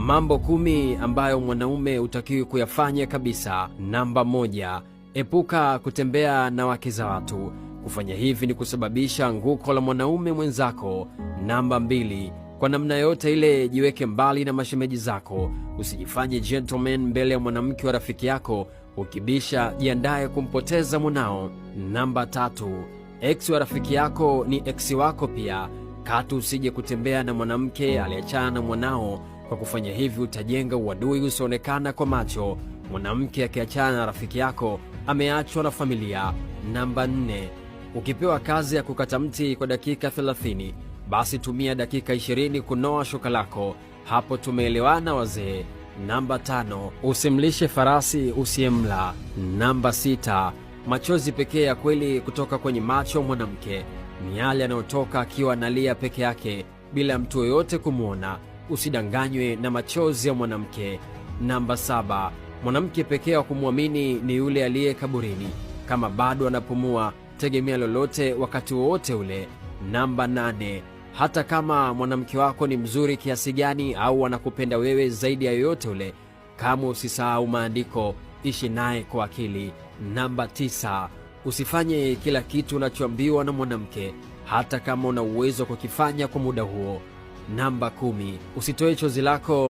Mambo 10 ambayo mwanaume hutakiwi kuyafanya kabisa. Namba 1, epuka kutembea na wake za watu. Kufanya hivi ni kusababisha anguko la mwanaume mwenzako. Namba 2, kwa namna yote ile jiweke mbali na mashemeji zako. Usijifanye gentleman mbele ya mwanamke wa rafiki yako, ukibisha jiandaye kumpoteza mwanao. Namba 3, ex wa rafiki yako ni ex wako pia. Katu usije kutembea na mwanamke aliachana na mwanao. Kwa kufanya hivi utajenga uadui usionekana kwa macho. Mwanamke akiachana na rafiki yako ameachwa na familia. Namba 4, ukipewa kazi ya kukata mti kwa dakika 30, basi tumia dakika 20 kunoa shuka lako. Hapo tumeelewana wazee. Namba 5, usimlishe farasi usiyemla. Namba 6, machozi pekee ya kweli kutoka kwenye macho mwanamke ni yale yanayotoka akiwa analia peke yake bila mtu yoyote kumwona. Usidanganywe na machozi ya mwanamke. Namba 7, mwanamke pekee wa kumwamini ni yule aliye kaburini. Kama bado anapumua, tegemea lolote wakati wowote ule. Namba 8, hata kama mwanamke wako ni mzuri kiasi gani au anakupenda wewe zaidi ya yoyote ule, kama usisahau maandiko, ishi naye kwa akili. Namba 9, usifanye kila kitu unachoambiwa na mwanamke, hata kama una uwezo kukifanya kwa muda huo. Namba 10, usitoe chozi lako